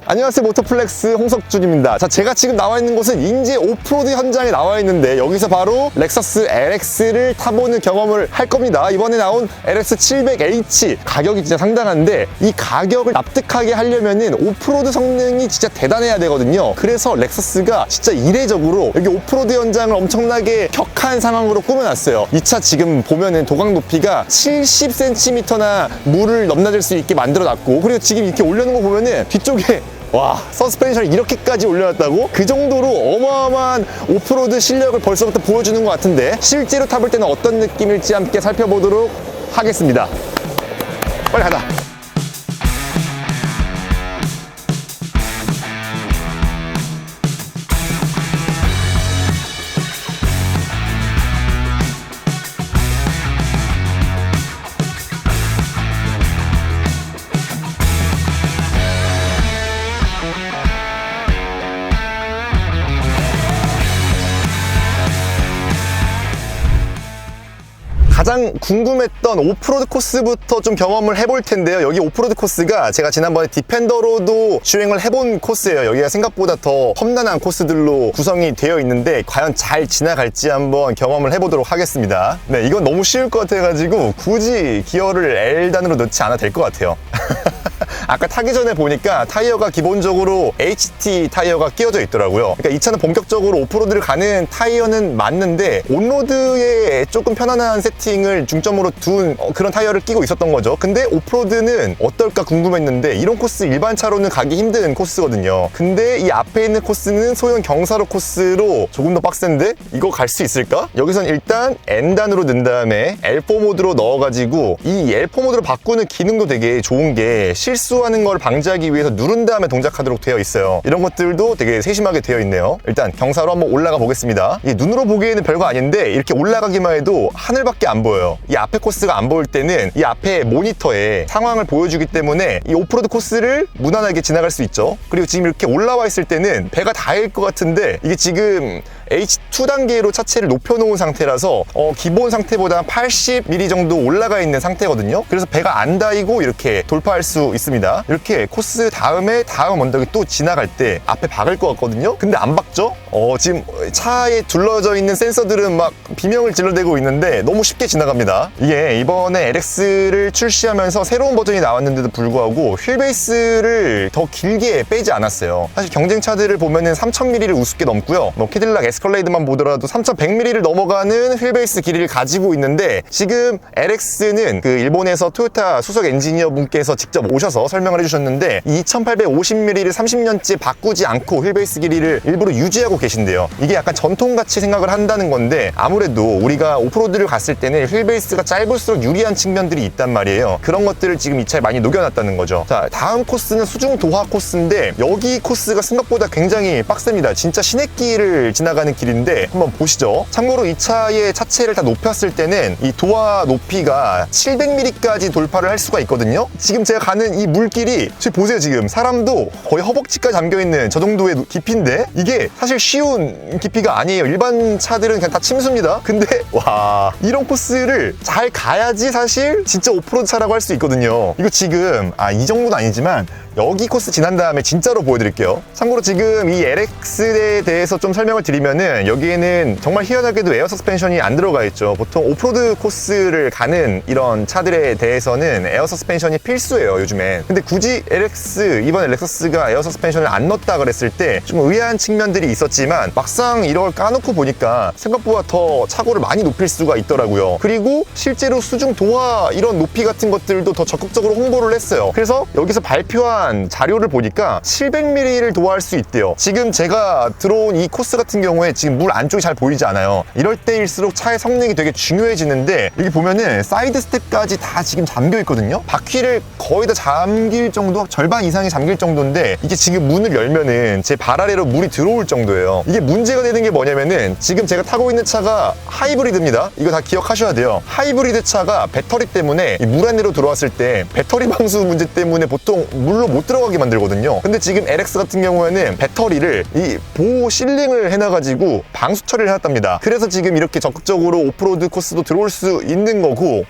안녕하세요, 모터플렉스 홍석준입니다. 자, 제가 지금 나와 있는 곳은 인제 오프로드 현장에 나와 있는데 여기서 바로 렉서스 LX를 타보는 경험을 할 겁니다. 이번에 나온 LX700H 가격이 진짜 상당한데 이 가격을 납득하게 하려면은 오프로드 성능이 진짜 대단해야 되거든요. 그래서 렉서스가 진짜 이례적으로 여기 오프로드 현장을 엄청나게 격한 상황으로 꾸며놨어요. 이 차 지금 보면은 도강 높이가 70cm나 물을 넘나들 수 있게 만들어놨고, 그리고 지금 이렇게 올려놓은 거 보면은 뒤쪽에 와, 서스펜션을 이렇게까지 올려놨다고? 그 정도로 어마어마한 오프로드 실력을 벌써부터 보여주는 것 같은데 실제로 타볼 때는 어떤 느낌일지 함께 살펴보도록 하겠습니다. 빨리 가자. 가장 궁금했던 오프로드 코스부터 좀 경험을 해볼 텐데요. 여기 오프로드 코스가 제가 지난번에 디펜더로도 주행을 해본 코스예요. 여기가 생각보다 더 험난한 코스들로 구성이 되어 있는데 과연 잘 지나갈지 한번 경험을 해보도록 하겠습니다. 네, 이건 너무 쉬울 것 같아가지고 굳이 기어를 L단으로 넣지 않아도 될 것 같아요. 아까 타기 전에 보니까 타이어가 기본적으로 HT 타이어가 끼워져 있더라고요. 그러니까 이 차는 본격적으로 오프로드를 가는 타이어는 맞는데 온로드에 조금 편안한 세팅을 중점으로 둔 그런 타이어를 끼고 있었던 거죠. 근데 오프로드는 어떨까 궁금했는데 이런 코스 일반 차로는 가기 힘든 코스거든요. 근데 이 앞에 있는 코스는 소형 경사로 코스로 조금 더 빡센데 이거 갈 수 있을까? 여기선 일단 N단으로 넣은 다음에 L4 모드로 넣어가지고 이 L4 모드로 바꾸는 기능도 되게 좋은 게 실수하는 걸 방지하기 위해서 누른 다음에 동작하도록 되어 있어요. 이런 것들도 되게 세심하게 되어 있네요. 일단 경사로 한번 올라가 보겠습니다. 이게 눈으로 보기에는 별거 아닌데 이렇게 올라가기만 해도 하늘밖에 안 보여요. 이 앞에 코스가 안 보일 때는 이 앞에 모니터에 상황을 보여주기 때문에 이 오프로드 코스를 무난하게 지나갈 수 있죠. 그리고 지금 이렇게 올라와 있을 때는 배가 닿을 것 같은데 이게 지금 H2 단계로 차체를 높여놓은 상태라서 기본 상태보다 80mm 정도 올라가 있는 상태거든요. 그래서 배가 안 닿이고 이렇게 돌파할 수 있습니다. 이렇게 코스 다음에 다음 언덕이 또 지나갈 때 앞에 박을 것 같거든요. 근데 안 박죠? 지금 차에 둘러져 있는 센서들은 막 비명을 질러대고 있는데 너무 쉽게 지나갑니다. 이게 이번에 LX를 출시하면서 새로운 버전이 나왔는데도 불구하고 휠베이스를 더 길게 빼지 않았어요. 사실 경쟁차들을 보면은 3000mm를 우습게 넘고요. 뭐 캐딜락 에스컬레이드만 보더라도 3100mm를 넘어가는 휠베이스 길이를 가지고 있는데 지금 LX는 그 일본에서 토요타 수석 엔지니어 분께서 직접 오셔서 설명을 해주셨는데 2850mm를 30년째 바꾸지 않고 휠베이스 길이를 일부러 유지하고 계신데요. 이게 약간 전통같이 생각을 한다는 건데 아무래도 우리가 오프로드를 갔을 때는 휠베이스가 짧을수록 유리한 측면들이 있단 말이에요. 그런 것들을 지금 이 차에 많이 녹여놨다는 거죠. 자, 다음 코스는 수중 도하 코스인데 여기 코스가 생각보다 굉장히 빡셉니다. 진짜 시내길을 지나가는 길인데 한번 보시죠. 참고로 이 차의 차체를 다 높였을 때는 이 도하 높이가 700mm까지 돌파를 할 수가 있거든요. 지금 제가 가는 이 물길이 지금 보세요. 지금 사람도 거의 허벅지까지 잠겨있는 저 정도의 깊이인데 이게 사실 쉬운 깊이가 아니에요. 일반 차들은 그냥 다 침수입니다. 근데 와, 이런 코스를 잘 가야지 사실 진짜 오프로드 차라고 할 수 있거든요. 이거 지금 이 정도는 아니지만 여기 코스 지난 다음에 진짜로 보여드릴게요. 참고로 지금 이 LX에 대해서 좀 설명을 드리면은 여기에는 정말 희한하게도 에어 서스펜션이 안 들어가 있죠. 보통 오프로드 코스를 가는 이런 차들에 대해서는 에어 서스펜션이 필수예요, 요즘엔. 근데 굳이 이번 렉서스가 에어 서스펜션을 안 넣었다 그랬을 때 좀 의아한 측면들이 있었지만 막상 이걸 까놓고 보니까 생각보다 더 차고를 많이 높일 수가 있더라고요. 그리고 실제로 수중 도하 이런 높이 같은 것들도 더 적극적으로 홍보를 했어요. 그래서 여기서 발표한 자료를 보니까 700mm를 도하할 수 있대요. 지금 제가 들어온 이 코스 같은 경우에 지금 물 안쪽이 잘 보이지 않아요. 이럴 때일수록 차의 성능이 되게 중요해지는데 여기 보면은 사이드 스텝까지 다 지금 잠겨 있거든요. 바퀴를 거의 다 잠길 정도, 절반 이상이 잠길 정도인데 이게 지금 문을 열면은 제 발 아래로 물이 들어올 정도예요. 이게 문제가 되는 게 뭐냐면은 지금 제가 타고 있는 차가 하이브리드입니다. 이거 다 기억하셔야 돼요. 하이브리드 차가 배터리 때문에 물 안으로 들어왔을 때 배터리 방수 문제 때문에 보통 물로 못 들어가게 만들거든요. 근데 지금 LX 같은 경우에는 배터리를 이 보호 실링을 해놔가지고 방수 처리를 해놨답니다. 그래서 지금 이렇게 적극적으로 오프로드 코스도 들어올 수 있는 거고,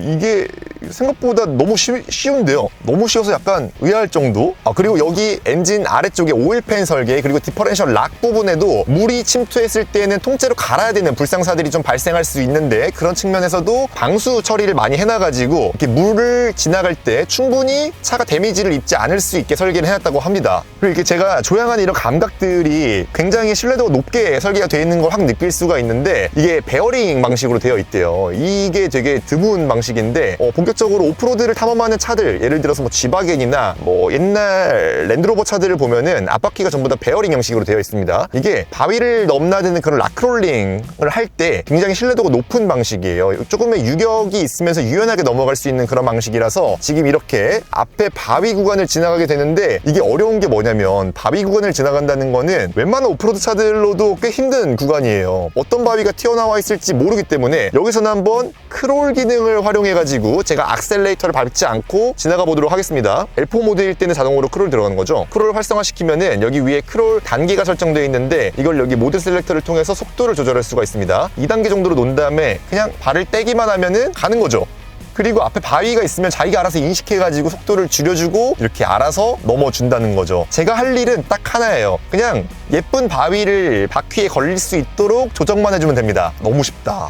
이게 생각보다 너무 쉬운데요. 너무 쉬워서 약간 의아할 정도. 그리고 여기 엔진 아래쪽에 오일팬 설계, 그리고 디퍼렌셜 락 부분에도 물이 침투했을 때는 통째로 갈아야 되는 불상사들이 좀 발생할 수 있는데, 그런 측면에서도 방수 처리를 많이 해놔가지고 이렇게 물을 지나갈 때 충분히 차가 데미지를 입지 않을 수 있게 설계를 해놨다고 합니다. 그리고 이렇게 제가 조향하는 이런 감각들이 굉장히 신뢰도가 높게 설계가 되어 있는 걸 확 느낄 수가 있는데, 이게 베어링 방식으로 되어 있대요. 이게 되게 드문 방식인데, 본격적으로 오프로드를 탐험하는 차들, 예를 들어서 뭐 G바겐이나 뭐 옛날 랜드로버 차들을 보면은 앞바퀴가 전부 다 베어링 형식으로 되어 있습니다. 이게 바위를 넘나드는 그런 락롤링을 할 때 굉장히 신뢰도가 높은 방식이에요. 조금의 유격이 있으면서 유연하게 넘어갈 수 있는 그런 방식이라서 지금 이렇게 앞에 바위 구간을 지나가게 되는데, 이게 어려운 게 뭐냐면 바위 구간을 지나간다는 거는 웬만한 오프로드 차들로도 꽤 힘든 구간이에요. 어떤 바위가 튀어나와 있을지 모르기 때문에 여기서는 한번 크롤 기능을 활용해가지고 제가 악셀레이터를 밟지 않고 지나가 보도록 하겠습니다. L4 모드일 때는 자동으로 크롤 들어가는 거죠. 크롤을 활성화시키면은 여기 위에 크롤 단계가 설정되어 있는데, 이걸 여기 모드 셀렉터를 통해서 속도를 조절할 수가 있습니다. 2단계 정도로 놓은 다음에 그냥 발을 떼기만 하면은 가는 거죠. 그리고 앞에 바위가 있으면 자기가 알아서 인식해가지고 속도를 줄여주고 이렇게 알아서 넘어준다는 거죠. 제가 할 일은 딱 하나예요. 그냥 예쁜 바위를 바퀴에 걸릴 수 있도록 조정만 해주면 됩니다. 너무 쉽다.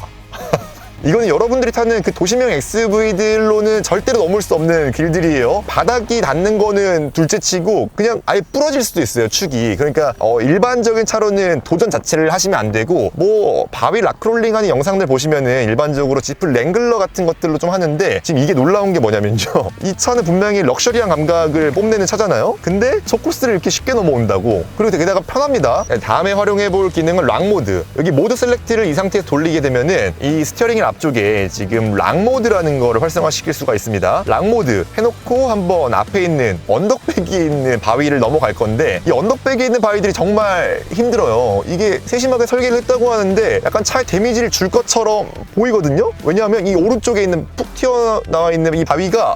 이거는 여러분들이 타는 그 도시명 XV들로는 절대로 넘을 수 없는 길들이에요. 바닥이 닿는 거는 둘째치고 그냥 아예 부러질 수도 있어요, 축이. 그러니까 일반적인 차로는 도전 자체를 하시면 안 되고, 뭐 바위 락롤링 하는 영상들 보시면은 일반적으로 지프 랭글러 같은 것들로 좀 하는데, 지금 이게 놀라운 게 뭐냐면요, 이 차는 분명히 럭셔리한 감각을 뽐내는 차잖아요. 근데 저 코스를 이렇게 쉽게 넘어온다고. 그리고 게다가 편합니다. 다음에 활용해볼 기능은 락 모드. 여기 모드 셀렉트를 이 상태에서 돌리게 되면은 이 스티어링을 앞쪽에 지금 락 모드라는 거를 활성화시킬 수가 있습니다. 락 모드 해놓고 한번 앞에 있는 언덕백이 있는 바위를 넘어갈 건데, 이 언덕백에 있는 바위들이 정말 힘들어요. 이게 세심하게 설계를 했다고 하는데 약간 차에 데미지를 줄 것처럼 보이거든요. 왜냐하면 이 오른쪽에 있는 푹 튀어나와 있는 이 바위가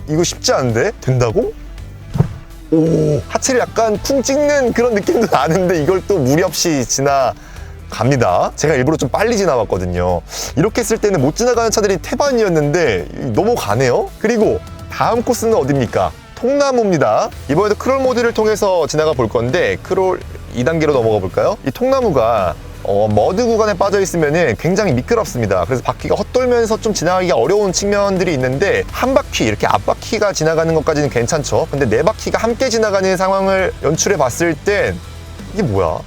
이거 쉽지 않은데? 된다고? 하체를 약간 쿵 찍는 그런 느낌도 나는데 이걸 또 무리 없이 갑니다. 제가 일부러 좀 빨리 지나왔거든요. 이렇게 했을 때는 못 지나가는 차들이 태반이었는데 넘어가네요. 그리고 다음 코스는 어딥니까? 통나무입니다. 이번에도 크롤 모드를 통해서 지나가 볼 건데, 크롤 2단계로 넘어가 볼까요? 이 통나무가 머드 구간에 빠져 있으면 굉장히 미끄럽습니다. 그래서 바퀴가 헛돌면서 좀 지나가기가 어려운 측면들이 있는데, 한 바퀴, 이렇게 앞바퀴가 지나가는 것까지는 괜찮죠. 근데 네 바퀴가 함께 지나가는 상황을 연출해 봤을 땐 이게 뭐야?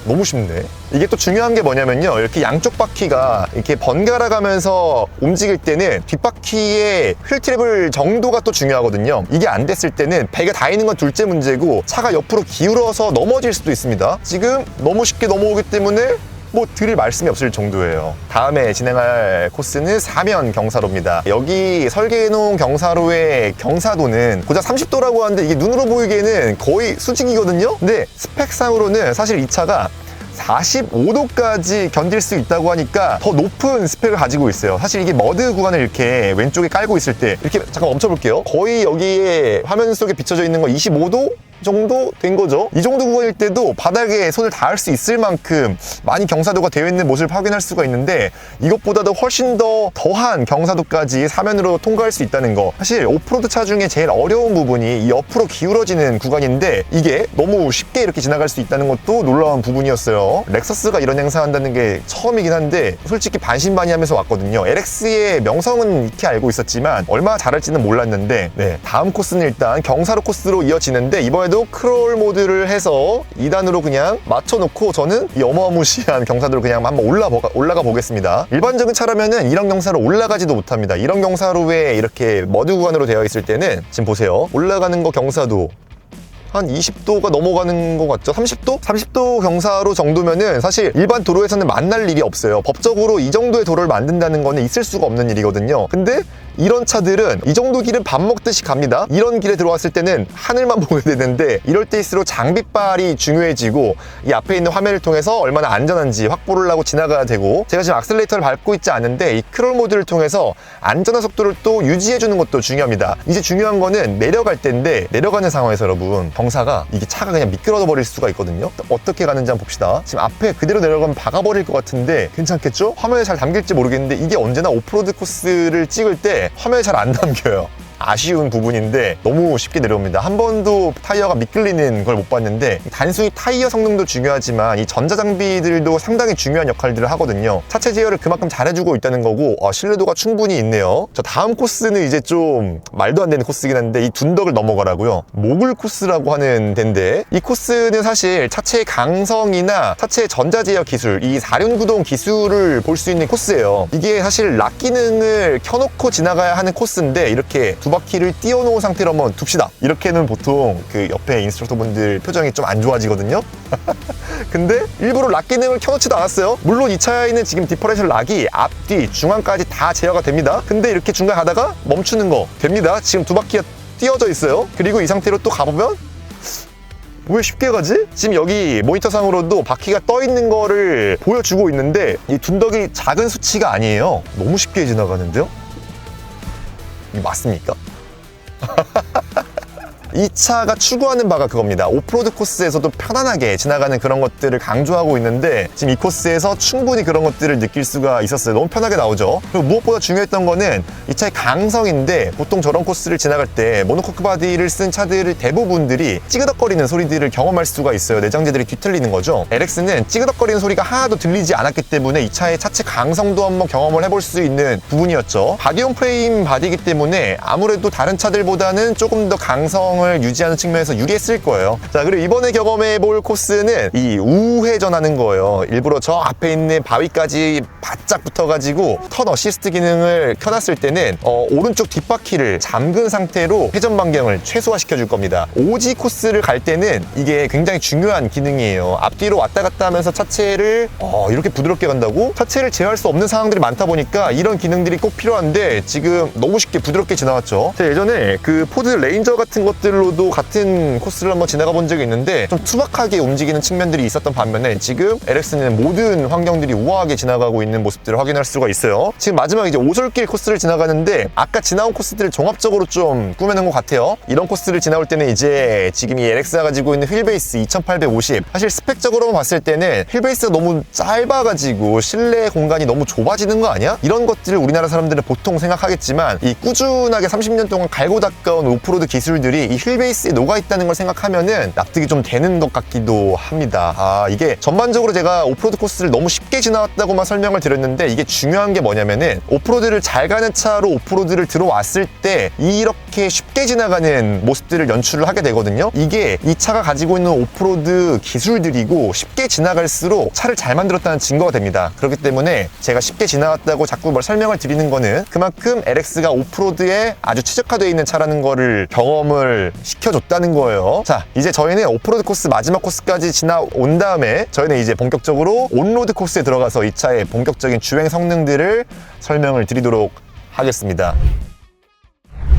너무 쉽네. 이게 또 중요한 게 뭐냐면요, 이렇게 양쪽 바퀴가 이렇게 번갈아 가면서 움직일 때는 뒷바퀴의 휠 트래블 정도가 또 중요하거든요. 이게 안 됐을 때는 배가 닿이는 건 둘째 문제고, 차가 옆으로 기울어서 넘어질 수도 있습니다. 지금 너무 쉽게 넘어오기 때문에 뭐 드릴 말씀이 없을 정도예요. 다음에 진행할 코스는 사면 경사로입니다. 여기 설계해놓은 경사로의 경사도는 고작 30도라고 하는데, 이게 눈으로 보이기에는 거의 수직이거든요. 근데 스펙상으로는 사실 이 차가 45도까지 견딜 수 있다고 하니까 더 높은 스펙을 가지고 있어요. 사실 이게 머드 구간을 이렇게 왼쪽에 깔고 있을 때, 이렇게 잠깐 멈춰볼게요. 거의 여기에 화면 속에 비춰져 있는 거 25도? 정도 된 거죠. 이 정도 구간일 때도 바닥에 손을 닿을 수 있을 만큼 많이 경사도가 되어 있는 모습을 확인할 수가 있는데, 이것보다도 훨씬 더한 경사도까지 사면으로 통과할 수 있다는 거. 사실 오프로드 차 중에 제일 어려운 부분이 이 옆으로 기울어지는 구간인데, 이게 너무 쉽게 이렇게 지나갈 수 있다는 것도 놀라운 부분이었어요. 렉서스가 이런 행사한다는 게 처음이긴 한데 솔직히 반신반의하면서 왔거든요. LX의 명성은 익히 알고 있었지만 얼마나 잘할지는 몰랐는데, 다음 코스는 일단 경사로 코스로 이어지는데, 이번에도 크롤 모드를 해서 2단으로 그냥 맞춰놓고 저는 이 어마무시한 경사도를 그냥 한번 올라가 보겠습니다. 일반적인 차라면은 이런 경사로 올라가지도 못합니다. 이런 경사로에 이렇게 머드 구간으로 되어 있을 때는 지금 보세요. 올라가는 거 경사도 한 20도가 넘어가는 것 같죠? 30도? 30도 경사로 정도면은 사실 일반 도로에서는 만날 일이 없어요. 법적으로 이 정도의 도로를 만든다는 거는 있을 수가 없는 일이거든요. 근데 이런 차들은 이 정도 길은 밥 먹듯이 갑니다. 이런 길에 들어왔을 때는 하늘만 보게 되는데 이럴 때일수록 장비빨이 중요해지고 이 앞에 있는 화면을 통해서 얼마나 안전한지 확보를 하고 지나가야 되고, 제가 지금 악셀레이터를 밟고 있지 않은데 이 크롤 모드를 통해서 안전한 속도를 또 유지해주는 것도 중요합니다. 이제 중요한 거는 내려갈 때인데, 내려가는 상황에서 여러분 경사가 이게 차가 그냥 미끄러져 버릴 수가 있거든요. 어떻게 가는지 한번 봅시다. 지금 앞에 그대로 내려가면 박아버릴 것 같은데 괜찮겠죠? 화면에 잘 담길지 모르겠는데 이게 언제나 오프로드 코스를 찍을 때 화면에 잘 안 담겨요. 아쉬운 부분인데 너무 쉽게 내려옵니다. 한 번도 타이어가 미끌리는 걸 못 봤는데, 단순히 타이어 성능도 중요하지만 이 전자장비들도 상당히 중요한 역할들을 하거든요. 차체 제어를 그만큼 잘해주고 있다는 거고, 신뢰도가 충분히 있네요. 자, 다음 코스는 이제 좀 말도 안 되는 코스긴 한데, 이 둔덕을 넘어가라고요. 모글 코스라고 하는 데인데, 이 코스는 사실 차체의 강성이나 차체의 전자제어 기술, 이 4륜구동 기술을 볼 수 있는 코스예요. 이게 사실 락 기능을 켜놓고 지나가야 하는 코스인데, 이렇게 두 바퀴를 띄워놓은 상태로 한번 둡시다. 이렇게는 보통 그 옆에 인스트럭터 분들 표정이 좀 안 좋아지거든요. 근데 일부러 락 기능을 켜놓지도 않았어요. 물론 이 차에는 지금 디퍼렌셜 락이 앞뒤 중앙까지 다 제어가 됩니다. 근데 이렇게 중간 가다가 멈추는 거 됩니다. 지금 두 바퀴가 띄워져 있어요. 그리고 이 상태로 또 가보면 왜 쉽게 가지? 지금 여기 모니터상으로도 바퀴가 떠 있는 거를 보여주고 있는데 이 둔덕이 작은 수치가 아니에요. 너무 쉽게 지나가는데요? 이게 맞습니까? 이 차가 추구하는 바가 그겁니다. 오프로드 코스에서도 편안하게 지나가는 그런 것들을 강조하고 있는데, 지금 이 코스에서 충분히 그런 것들을 느낄 수가 있었어요. 너무 편하게 나오죠. 그리고 무엇보다 중요했던 거는 이 차의 강성인데, 보통 저런 코스를 지나갈 때 모노코크 바디를 쓴 차들을 대부분들이 찌그덕거리는 소리들을 경험할 수가 있어요. 내장재들이 뒤틀리는 거죠. LX는 찌그덕거리는 소리가 하나도 들리지 않았기 때문에 이 차의 차체 강성도 한번 경험을 해볼 수 있는 부분이었죠. 바디온 프레임 바디이기 때문에 아무래도 다른 차들보다는 조금 더 강성을 유지하는 측면에서 유리했을 거예요. 자, 그리고 이번에 경험해볼 코스는 이 우회전하는 거예요. 일부러 저 앞에 있는 바위까지 바짝 붙어가지고 턴 어시스트 기능을 켜놨을 때는 오른쪽 뒷바퀴를 잠근 상태로 회전 반경을 최소화시켜 줄 겁니다. 오지 코스를 갈 때는 이게 굉장히 중요한 기능이에요. 앞뒤로 왔다 갔다 하면서 차체를 이렇게 부드럽게 간다고? 차체를 제어할 수 없는 상황들이 많다 보니까 이런 기능들이 꼭 필요한데, 지금 너무 쉽게 부드럽게 지나갔죠. 제가 예전에 그 포드 레인저 같은 것들로도 같은 코스를 한번 지나가 본 적이 있는데 좀 투박하게 움직이는 측면들이 있었던 반면에, 지금 LX는 모든 환경들이 우아하게 지나가고 있는 모습들을 확인할 수가 있어요. 지금 마지막 이제 오솔길 코스를 지나가는데, 아까 지나온 코스들을 종합적으로 좀 꾸며놓은 것 같아요. 이런 코스를 지나올 때는 이제 지금 이 LX가 가지고 있는 휠베이스 2850, 사실 스펙적으로만 봤을 때는 휠베이스가 너무 짧아가지고 실내 공간이 너무 좁아지는 거 아니야? 이런 것들을 우리나라 사람들은 보통 생각하겠지만, 이 꾸준하게 30년 동안 갈고 닦아온 오프로드 기술들이 이 휠베이스에 녹아있다는 걸 생각하면은 납득이 좀 되는 것 같기도 합니다. 이게 전반적으로 제가 오프로드 코스를 너무 쉽게 지나왔다고만 설명을 드렸는데, 이게 중요한 게 뭐냐면은, 오프로드를 잘 가는 차로 오프로드를 들어왔을 때 이렇게 쉽게 지나가는 모습들을 연출을 하게 되거든요. 이게 이 차가 가지고 있는 오프로드 기술들이고, 쉽게 지나갈수록 차를 잘 만들었다는 증거가 됩니다. 그렇기 때문에 제가 쉽게 지나왔다고 자꾸 뭘 설명을 드리는 거는 그만큼 LX가 오프로드에 아주 최적화되어 있는 차라는 거를 경험을 시켜줬다는 거예요. 자, 이제 저희는 오프로드 코스 마지막 코스까지 지나온 다음에 저희는 이제 본격적으로 온로드 코스에 들어가서 이 차의 본격적인 주행 성능들을 설명을 드리도록 하겠습니다.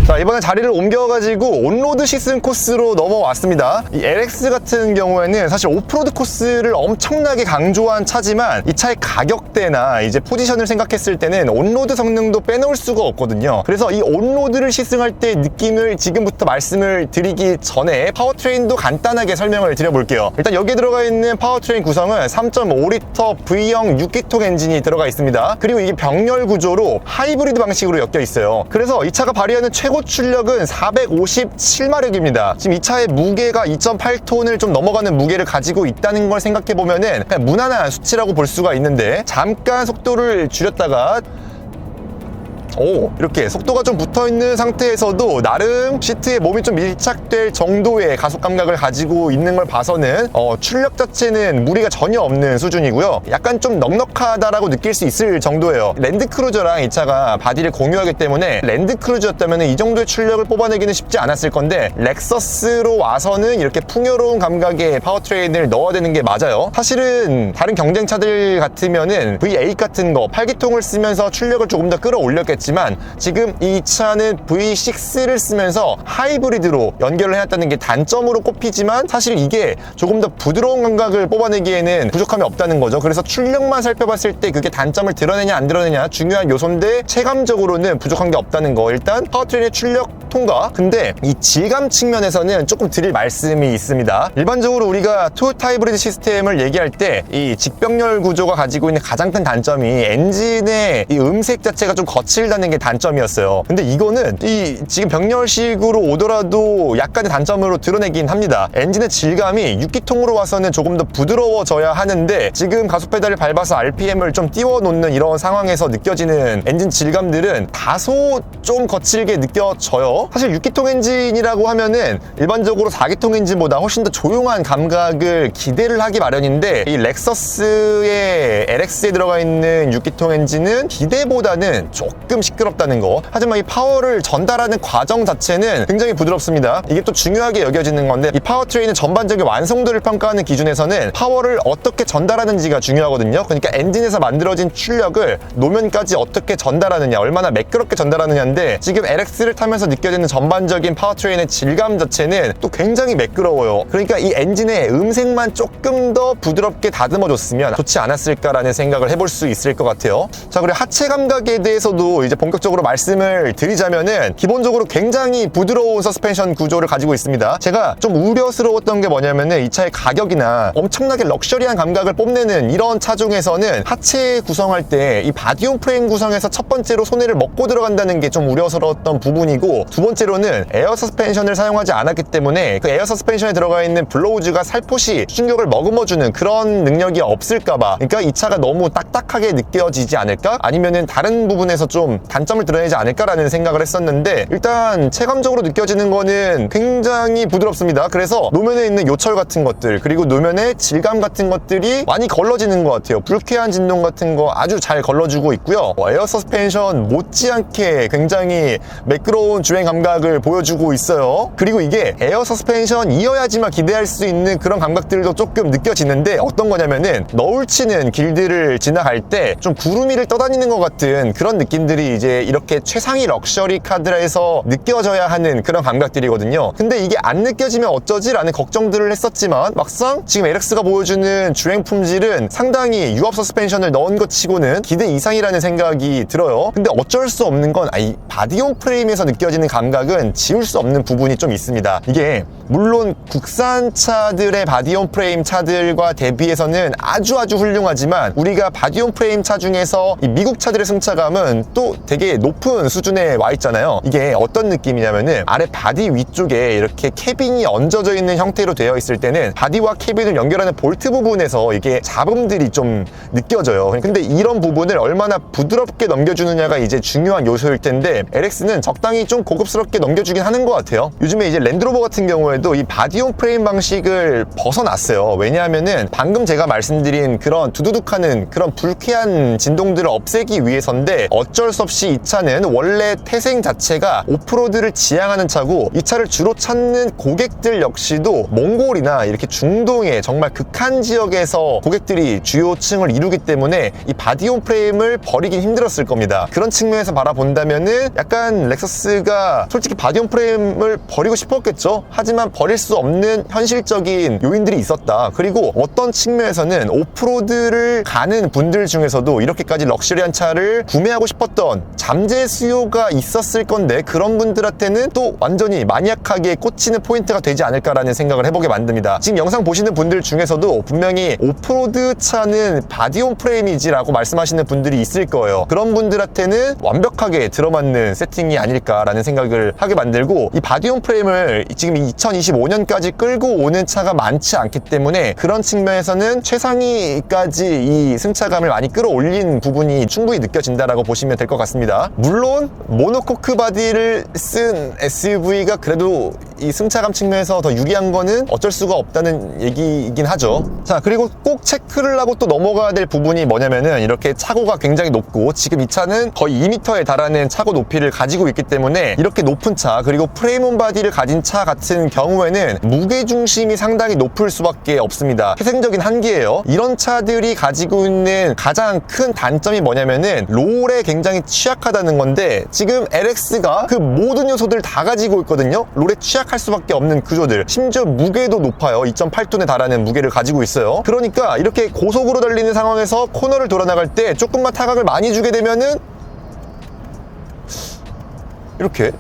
자, 이번에 자리를 옮겨가지고 온로드 시승 코스로 넘어왔습니다. 이 LX 같은 경우에는 사실 오프로드 코스를 엄청나게 강조한 차지만, 이 차의 가격대나 이제 포지션을 생각했을 때는 온로드 성능도 빼놓을 수가 없거든요. 그래서 이 온로드를 시승할 때 느낌을 지금부터 말씀을 드리기 전에 파워트레인도 간단하게 설명을 드려볼게요. 일단 여기에 들어가 있는 파워트레인 구성은 3.5L V형 6기통 엔진이 들어가 있습니다. 그리고 이게 병렬 구조로 하이브리드 방식으로 엮여 있어요. 그래서 이 차가 발휘하는 최고 출력은 457마력입니다. 지금 이 차의 무게가 2.8톤을 좀 넘어가는 무게를 가지고 있다는 걸 생각해보면은 그냥 무난한 수치라고 볼 수가 있는데, 잠깐 속도를 줄였다가 이렇게 속도가 좀 붙어있는 상태에서도 나름 시트에 몸이 좀 밀착될 정도의 가속 감각을 가지고 있는 걸 봐서는 출력 자체는 무리가 전혀 없는 수준이고요. 약간 좀 넉넉하다라고 느낄 수 있을 정도예요. 랜드크루저랑 이 차가 바디를 공유하기 때문에 랜드크루저였다면 이 정도의 출력을 뽑아내기는 쉽지 않았을 건데, 렉서스로 와서는 이렇게 풍요로운 감각의 파워트레인을 넣어야 되는 게 맞아요. 사실은 다른 경쟁차들 같으면은 V8 같은 거 8기통을 쓰면서 출력을 조금 더 끌어올렸겠죠. 있지만 지금 이 차는 V6를 쓰면서 하이브리드로 연결을 해놨다는 게 단점으로 꼽히지만 사실 이게 조금 더 부드러운 감각을 뽑아내기에는 부족함이 없다는 거죠. 그래서 출력만 살펴봤을 때 그게 단점을 드러내냐 안 드러내냐 중요한 요소인데 체감적으로는 부족한 게 없다는 거. 일단 파워트레인의 출력 통과. 근데 이 질감 측면에서는 조금 드릴 말씀이 있습니다. 일반적으로 우리가 토요타 하이브리드 시스템을 얘기할 때 이 직병렬 구조가 가지고 있는 가장 큰 단점이 엔진의 이 음색 자체가 좀 거칠다는 게 단점이었어요. 근데 이거는 이 지금 병렬식으로 오더라도 약간의 단점으로 드러내긴 합니다. 엔진의 질감이 6기통으로 와서는 조금 더 부드러워져야 하는데 지금 가속 페달을 밟아서 RPM을 좀 띄워놓는 이런 상황에서 느껴지는 엔진 질감들은 다소 좀 거칠게 느껴져요. 사실 6기통 엔진이라고 하면은 일반적으로 4기통 엔진보다 훨씬 더 조용한 감각을 기대를 하기 마련인데 이 렉서스의 LX에 들어가 있는 6기통 엔진은 기대보다는 조금 시끄럽다는 거. 하지만 이 파워를 전달하는 과정 자체는 굉장히 부드럽습니다. 이게 또 중요하게 여겨지는 건데 이 파워트레인의 전반적인 완성도를 평가하는 기준에서는 파워를 어떻게 전달하는지가 중요하거든요. 그러니까 엔진에서 만들어진 출력을 노면까지 어떻게 전달하느냐, 얼마나 매끄럽게 전달하느냐인데 지금 LX를 타면서 느껴지는 전반적인 파워트레인의 질감 자체는 또 굉장히 매끄러워요. 그러니까 이 엔진의 음색만 조금 더 부드럽게 다듬어줬으면 좋지 않았을까라는 생각을 해볼 수 있을 것 같아요. 자, 그리고 하체 감각에 대해서도 이제 본격적으로 말씀을 드리자면은 기본적으로 굉장히 부드러운 서스펜션 구조를 가지고 있습니다. 제가 좀 우려스러웠던 게 뭐냐면은 이 차의 가격이나 엄청나게 럭셔리한 감각을 뽐내는 이런 차 중에서는 하체 구성할 때 이 바디온 프레임 구성에서 첫 번째로 손해를 먹고 들어간다는 게 좀 우려스러웠던 부분이고, 두 번째로는 에어 서스펜션을 사용하지 않았기 때문에 그 에어 서스펜션에 들어가 있는 블로우즈가 살포시 충격을 머금어주는 그런 능력이 없을까봐, 그러니까 이 차가 너무 딱딱하게 느껴지지 않을까? 아니면은 다른 부분에서 좀 단점을 드러내지 않을까라는 생각을 했었는데, 일단 체감적으로 느껴지는 거는 굉장히 부드럽습니다. 그래서 노면에 있는 요철 같은 것들, 그리고 노면의 질감 같은 것들이 많이 걸러지는 것 같아요. 불쾌한 진동 같은 거 아주 잘 걸러주고 있고요. 에어 서스펜션 못지않게 굉장히 매끄러운 주행 감각을 보여주고 있어요. 그리고 이게 에어 서스펜션이어야지만 기대할 수 있는 그런 감각들도 조금 느껴지는데, 어떤 거냐면은 너울치는 길들을 지나갈 때 좀 구름 위를 떠다니는 것 같은 그런 느낌들이 이제 이렇게 최상위 럭셔리 카드라에서 느껴져야 하는 그런 감각들이거든요. 근데 이게 안 느껴지면 어쩌지? 라는 걱정들을 했었지만 막상 지금 LX가 보여주는 주행 품질은 상당히 유압 서스펜션을 넣은 것 치고는 기대 이상이라는 생각이 들어요. 근데 어쩔 수 없는 건 이 바디온 프레임에서 느껴지는 감각은 지울 수 없는 부분이 좀 있습니다. 이게 물론 국산 차들의 바디온 프레임 차들과 대비해서는 아주 훌륭하지만 우리가 바디온 프레임 차 중에서 이 미국 차들의 승차감은 또 되게 높은 수준에 와 있잖아요. 이게 어떤 느낌이냐면은 아래 바디 위쪽에 이렇게 캐빈이 얹어져 있는 형태로 되어 있을 때는 바디와 캐빈을 연결하는 볼트 부분에서 이게 잡음들이 좀 느껴져요. 근데 이런 부분을 얼마나 부드럽게 넘겨주느냐가 이제 중요한 요소일 텐데, LX는 적당히 좀 고급스럽게 넘겨주긴 하는 것 같아요. 요즘에 이제 랜드로버 같은 경우에도 이 바디온 프레임 방식을 벗어났어요. 왜냐하면은 방금 제가 말씀드린 그런 두두둑하는 그런 불쾌한 진동들을 없애기 위해서인데, 어쩔 수 없이 이 차는 원래 태생 자체가 오프로드를 지향하는 차고, 이 차를 주로 찾는 고객들 역시도 몽골이나 이렇게 중동의 정말 극한 지역에서 고객들이 주요층을 이루기 때문에 이 바디온 프레임을 버리긴 힘들었을 겁니다. 그런 측면에서 바라본다면은 약간 렉서스가 솔직히 바디온 프레임을 버리고 싶었겠죠. 하지만 버릴 수 없는 현실적인 요인들이 있었다. 그리고 어떤 측면에서는 오프로드를 가는 분들 중에서도 이렇게까지 럭셔리한 차를 구매하고 싶었던 잠재 수요가 있었을 건데, 그런 분들한테는 또 완전히 마니악하게 꽂히는 포인트가 되지 않을까라는 생각을 해보게 만듭니다. 지금 영상 보시는 분들 중에서도 분명히 오프로드 차는 바디온 프레임이지 라고 말씀하시는 분들이 있을 거예요. 그런 분들한테는 완벽하게 들어맞는 세팅이 아닐까라는 생각을 하게 만들고, 이 바디온 프레임을 지금 2025년까지 끌고 오는 차가 많지 않기 때문에 그런 측면에서는 최상위까지 이 승차감을 많이 끌어올린 부분이 충분히 느껴진다라고 보시면 될 것 같습니다. 물론 모노코크 바디를 쓴 SUV가 그래도 이 승차감 측면에서 더 유리한 거는 어쩔 수가 없다는 얘기이긴 하죠. 자, 그리고 꼭 체크를 하고 또 넘어가야 될 부분이 뭐냐면은 이렇게 차고가 굉장히 높고 지금 이 차는 거의 2m에 달하는 차고 높이를 가지고 있기 때문에 이렇게 높은 차 그리고 프레임온 바디를 가진 차 같은 경우에는 무게중심이 상당히 높을 수밖에 없습니다. 태생적인 한계예요. 이런 차들이 가지고 있는 가장 큰 단점이 뭐냐면은 롤에 굉장히 취약하다는 건데 지금 LX가 그 모든 요소들을 다 가지고 있거든요. 롤에 취약할 수밖에 없는 구조들, 심지어 무게도 높아요. 2.8톤에 달하는 무게를 가지고 있어요. 그러니까 이렇게 고속으로 달리는 상황에서 코너를 돌아 나갈 때 조금만 타각을 많이 주게 되면은 이렇게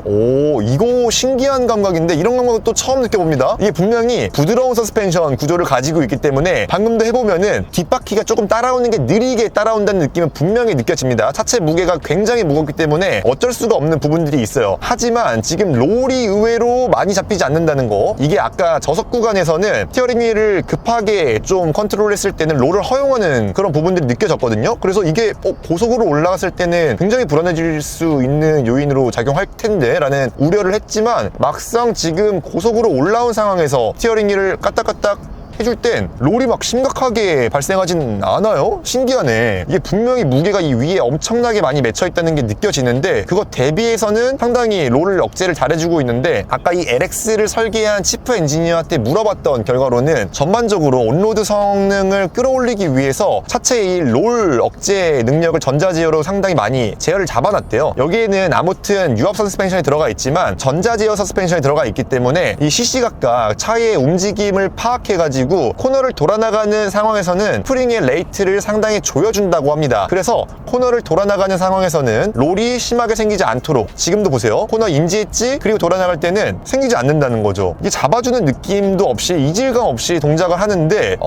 오, 이거 신기한 감각인데 이런 감각은 또 처음 느껴봅니다. 이게 분명히 부드러운 서스펜션 구조를 가지고 있기 때문에 방금도 해보면은 뒷바퀴가 조금 따라오는 게 느리게 따라온다는 느낌은 분명히 느껴집니다. 차체 무게가 굉장히 무겁기 때문에 어쩔 수가 없는 부분들이 있어요. 하지만 지금 롤이 의외로 많이 잡히지 않는다는 거, 이게 아까 저속 구간에서는 스티어링 휠을 급하게 좀 컨트롤했을 때는 롤을 허용하는 그런 부분들이 느껴졌거든요. 그래서 이게 고속으로 올라갔을 때는 굉장히 불안해질 수 있는 요인으로 작용할 텐데 라는 우려를 했지만 막상 지금 고속으로 올라온 상황에서 스티어링 휠을 까딱까딱 해줄 땐 롤이 막 심각하게 발생하진 않아요. 신기하네. 이게 분명히 무게가 이 위에 엄청나게 많이 맺혀 있다는 게 느껴지는데 그거 대비해서는 상당히 롤을 억제를 잘해주고 있는데 아까 이 LX를 설계한 치프 엔지니어한테 물어봤던 결과로는 전반적으로 온로드 성능을 끌어올리기 위해서 차체의 이 롤 억제 능력을 전자제어로 상당히 많이 제어를 잡아놨대요. 여기에는 아무튼 유압 서스펜션이 들어가 있지만 전자제어 서스펜션이 들어가 있기 때문에 이 CC각각 차의 움직임을 파악해가지고 코너를 돌아 나가는 상황에서는 스프링의 레이트를 상당히 조여준다고 합니다. 그래서 코너를 돌아 나가는 상황에서는 롤이 심하게 생기지 않도록, 지금도 보세요, 코너 인지했지 그리고 돌아 나갈 때는 생기지 않는다는 거죠. 이게 잡아주는 느낌도 없이 이질감 없이 동작을 하는데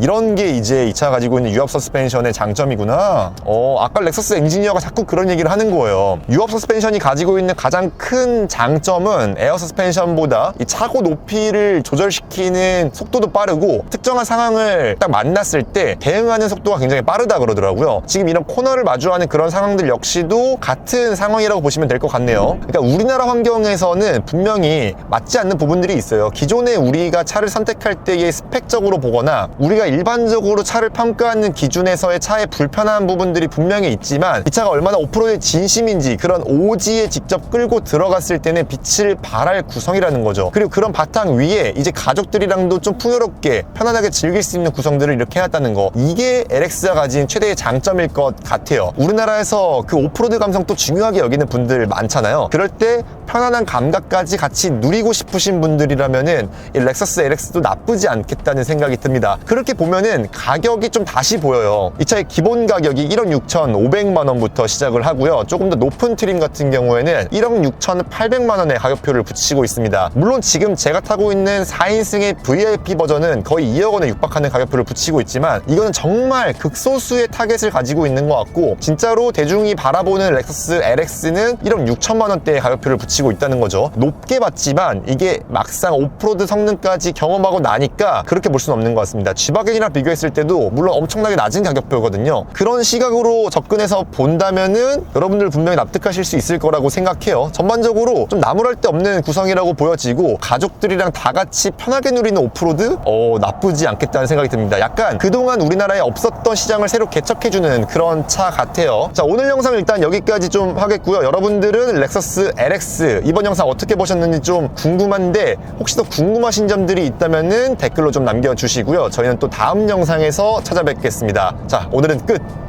이런 게 이제 이 차 가지고 있는 유압 서스펜션의 장점이구나. 아까 렉서스 엔지니어가 자꾸 그런 얘기를 하는 거예요. 유압 서스펜션이 가지고 있는 가장 큰 장점은 에어 서스펜션보다 이 차고 높이를 조절시키는 속도도 빠르고 특정한 상황을 딱 만났을 때 대응하는 속도가 굉장히 빠르다 그러더라고요. 지금 이런 코너를 마주하는 그런 상황들 역시도 같은 상황이라고 보시면 될 것 같네요. 그러니까 우리나라 환경에서는 분명히 맞지 않는 부분들이 있어요. 기존에 우리가 차를 선택할 때의 스펙적으로 보거나 우리가 일반적으로 차를 평가하는 기준에서의 차의 불편한 부분들이 분명히 있지만 이 차가 얼마나 오프로드의 진심인지 그런 오지에 직접 끌고 들어갔을 때는 빛을 발할 구성이라는 거죠. 그리고 그런 바탕 위에 이제 가족들이랑도 좀 풍요롭게 편안하게 즐길 수 있는 구성들을 이렇게 해놨다는 거, 이게 LX가 가진 최대의 장점일 것 같아요. 우리나라에서 그 오프로드 감성도 중요하게 여기는 분들 많잖아요. 그럴 때 편안한 감각까지 같이 누리고 싶으신 분들이라면은 이 렉서스 LX도 나쁘지 않겠다는 생각이 듭니다. 그렇게 보면은 가격이 좀 다시 보여요. 이 차의 기본 가격이 1억 6,500만 원부터 시작을 하고요. 조금 더 높은 트림 같은 경우에는 1억 6,800만 원의 가격표를 붙이고 있습니다. 물론 지금 제가 타고 있는 4인승의 VIP 버전은 거의 2억 원에 육박하는 가격표를 붙이고 있지만 이거는 정말 극소수의 타겟을 가지고 있는 것 같고 진짜로 대중이 바라보는 렉서스 LX는 1억 6천만 원대의 가격표를 붙이고 있다는 거죠. 높게 봤지만 이게 막상 오프로드 성능까지 경험하고 나니까 그렇게 볼 수는 없는 것 같습니다. G바겐이랑 비교했을 때도 물론 엄청나게 낮은 가격표거든요. 그런 시각으로 접근해서 본다면은 여러분들 분명히 납득하실 수 있을 거라고 생각해요. 전반적으로 좀 나무랄 데 없는 구성이라고 보여지고 가족들이랑 다 같이 편하게 누리는 오프로드? 나쁘지 않겠다는 생각이 듭니다. 약간 그동안 우리나라에 없었던 시장을 새로 개척해주는 그런 차 같아요. 자, 오늘 영상은 일단 여기까지 좀 하겠고요. 여러분들은 렉서스 LX 이번 영상 어떻게 보셨는지 좀 궁금한데 혹시 더 궁금하신 점들이 있다면은 댓글로 좀 남겨주시고요. 저희는 또 다음 영상에서 찾아뵙겠습니다. 자, 오늘은 끝!